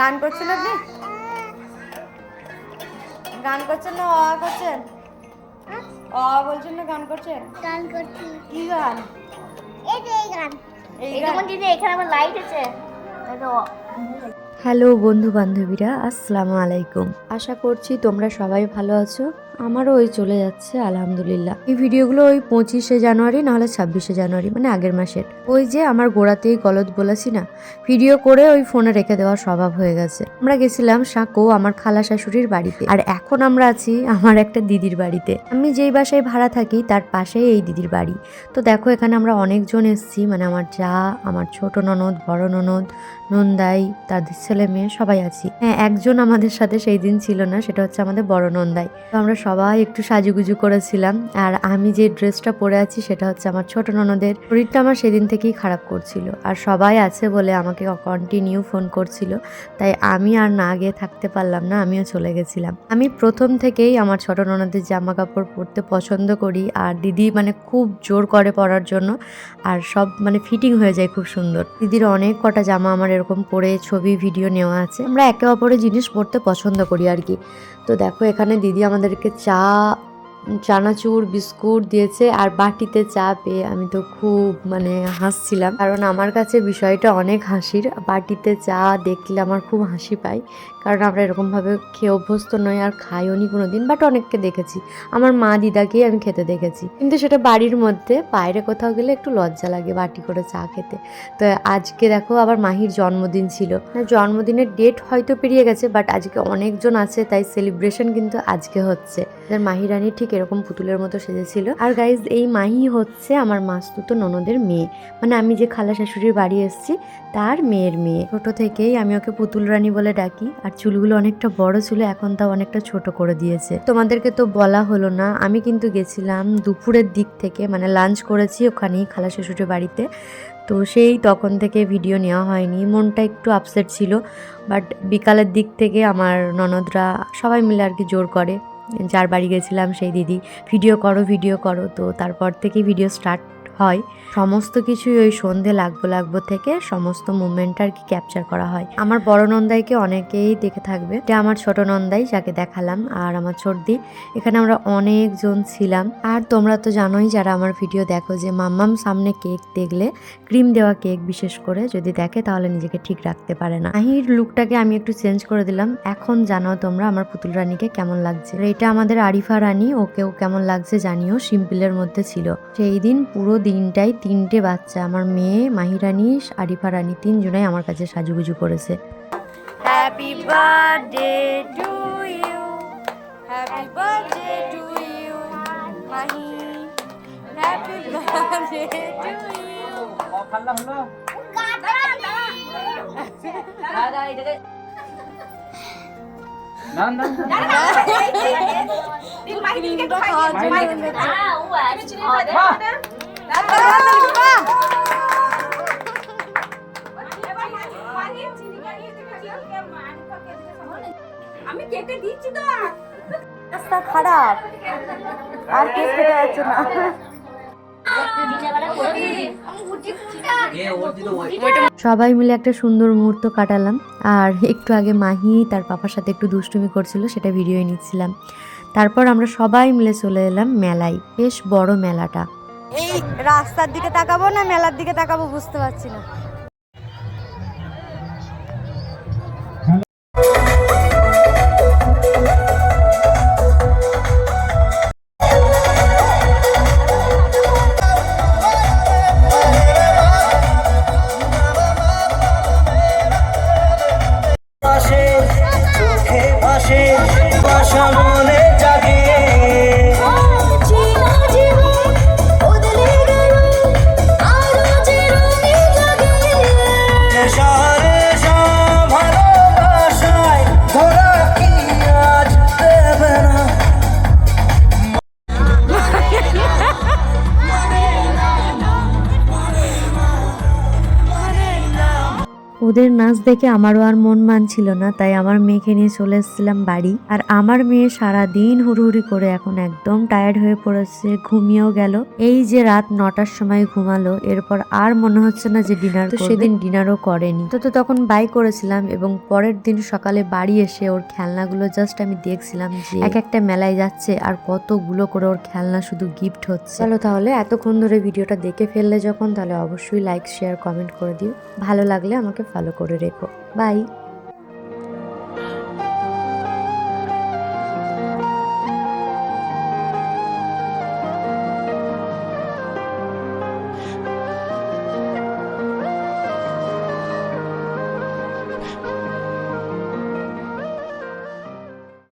গান করছেন আপনি? গান করছেন না অ করছেন? অ বলছেন না গান করছেন? গান করছি। কি গান? এই যে এই গান। এই এই গান? যেমন দিদি এখানে আমার লাইট আছে। দেখো। হ্যালো বন্ধু বান্ধবীরা, আসসালামু আলাইকুম। আশা করছি তোমরা সবাই ভালো আছো। আমারও ওই চলে যাচ্ছে আলহামদুলিল্লাহ। এই ভিডিওগুলো ওই 25শে জানুয়ারি নাহলে 26শে জানুয়ারি, মানে আগের মাসের। ওই যে আমার গোড়াতেই গলদ বলেছি না, ভিডিও করে ওই ফোনে রেখে দেওয়ার স্বভাব হয়ে গেছে। আমরা গেছিলাম সাঁকো আমার খালা শাশুড়ির বাড়িতে, আর এখন আমরা আছি আমার একটা দিদির বাড়িতে। আমি যেই বাসায় ভাড়া থাকি তার পাশেই এই দিদির বাড়ি। তো দেখো এখানে আমরা অনেকজন এসেছি, মানে আমার যা, আমার ছোট ননদ, বড় ননদ, নন্দাই, তাদের ছেলে মেয়ে সবাই আছি। হ্যাঁ, একজন আমাদের সাথে সেই দিন ছিল না, সেটা হচ্ছে আমাদের বড় নন্দাই। তো আমরা সবাই একটু সাজুগুজু করেছিলাম। আর আমি যে ড্রেসটা পরে আছি সেটা হচ্ছে আমার ছোট ননদের। শরীরটা আমার সেদিন থেকেই খারাপ করছিল, আর সবাই আছে বলে আমাকে কন্টিনিউ ফোন করছিল, তাই আমি আর না গিয়ে থাকতে পারলাম না, আমিও চলে গেছিলাম। আমি প্রথম থেকেই আমার ছোট ননদের জামা কাপড় পরতে পছন্দ করি, আর দিদি মানে খুব জোর করে পরার জন্য, আর সব মানে ফিটিং হয়ে যায় খুব সুন্দর। দিদির অনেক কটা জামা আমার এরকম পরে ছবি ভিডিও নেওয়া আছে। আমরা একে অপরের জিনিস পরতে পছন্দ করি আর কি। তো দেখো এখানে দিদি আমাদেরকে চানাচুর বিস্কুট দিয়েছে, আর বাটিতে চা পেয়ে আমি তো খুব মানে হাসছিলাম, কারণ আমার কাছে বিষয়টা অনেক হাসির। বাটিতে চা দেখলে আমার খুব হাসি পায়, কারণ আমরা এরকমভাবে খেয়ে অভ্যস্ত নই, আর খাইও নি কোনোদিন, বাট অনেককে দেখেছি। আমার মা দিদাকেই আমি খেতে দেখেছি, কিন্তু সেটা বাড়ির মধ্যে। বাইরে কোথাও গেলে একটু লজ্জা লাগে বাটি করে চা খেতে। তো আজকে দেখো আবার মাহির জন্মদিন ছিল। জন্মদিনের ডেট হয়তো পেরিয়ে গেছে, বাট আজকে অনেকজন আছে, তাই সেলিব্রেশন কিন্তু আজকে হচ্ছে। মাহি রানী ঠিক এরকম পুতুলের মতো সেজেছিল। আর গাইজ, এই মাহি হচ্ছে আমার মাসতুতো ননদের মেয়ে, মানে আমি যে খালা শাশুড়ির বাড়ি এসেছি তার মেয়ের মেয়ে। ছোট থেকেই আমি ওকে পুতুল রানী বলে ডাকি। আর চুলগুলো অনেকটা বড় ছিল, এখন তাও অনেকটা ছোট করে দিয়েছে। তোমাদেরকে তো বলা হলো না, আমি কিন্তু গেছিলাম দুপুরের দিক থেকে, মানে লাঞ্চ করেছি ওখানেই খালা শাশুড়ির বাড়িতে। তো সেই তখন থেকে ভিডিও নেওয়া হয়নি, মনটা একটু আপসেট ছিল। বাট বিকালের দিক থেকে আমার ননদরা সবাই মিলে আর কি জোর করে, যার বাড়ি গেছিলাম সেই দিদি ভিডিও করো। তো তারপর থেকে ভিডিও স্টার্ট হয়। সমস্ত কিছুই ওই সন্ধে লাগবো থেকে সমস্ত মুভমেন্ট আর কি ক্যাপচার করা হয়। আমার বড় নন্দাইকে অনেকেই দেখে থাকবে, এটা আমার ছোট নন্দাই যাকে দেখালাম, আর আমার ছোটদি। এখানে আমরা অনেকজন ছিলাম। আর তোমরা তো জানোই যারা আমার ভিডিও দেখো, যে মাম্মাম সামনে কেক দেখলে, ক্রিম দেওয়া কেক বিশেষ করে যদি দেখে, তাহলে নিজেকে ঠিক রাখতে পারে না। আহির লুকটাকে আমি একটু চেঞ্জ করে দিলাম। এখন জানো তোমরা আমার পুতুল রানীকে কেমন লাগছে। এটা আমাদের আরিফা রানী, ওকেও কেমন লাগছে জানিও। সিম্পলের মধ্যে ছিল। সেই দিন পুরো দিনটাই 3টে বাচ্চা, আমার মেয়ে, মাহি রানী, আরিফা রানী, 3জনাই আমার কাছে সাজুগুজু করেছে। Happy birthday to you, happy birthday to you Mahi, happy birthday to you. খাল্লা হলো না না আমি কেটে দিচ্ছি তো, রাস্তা খারাপ, আর কেক খেতে যাচ্ছে না। সবাই মিলে একটা সুন্দর মুহূর্ত কাটালাম। আর একটু আগে মাহি তার পাপার সাথে একটু দুষ্টুমি করছিল, সেটা ভিডিও নিচ্ছিলাম। তারপর আমরা সবাই মিলে চলে এলাম মেলায়, বেশ বড় মেলাটা। এই রাস্তার দিকে তাকাবো না মেলার দিকে তাকাবো বুঝতে পারছি না। ওদের নাচ দেখে আমারও আর মন মানছিল না, তাই আমার মেয়েকে নিয়ে চলে এসেছিলাম বাড়ি। আর আমার মেয়ে সারা দিন হুড়ুহুড়ি করে এখন একদম টায়ার্ড হয়ে পড়েছে, ঘুমিয়েও গেল। এই যে রাত 9টার সময় ঘুমালো, এরপর আর মনে হচ্ছে না যে ডিনার করবে। সেদিন ডিনারও করেনি। তো তখন বাই করেছিলাম এবং পরের দিন সকালে বাড়ি এসে ওর খেলনাগুলো জাস্ট আমি দেখছিলাম যে এক একটা মেলায় যাচ্ছে আর কতগুলো করে ওর খেলনা শুধু গিফট হচ্ছে। চলো তাহলে এতক্ষণ ধরে ভিডিওটা দেখে ফেললে যখন, তাহলে অবশ্যই লাইক শেয়ার কমেন্ট করে দিও। ভালো লাগলে আমাকে ফলো করে রেখো। বাই।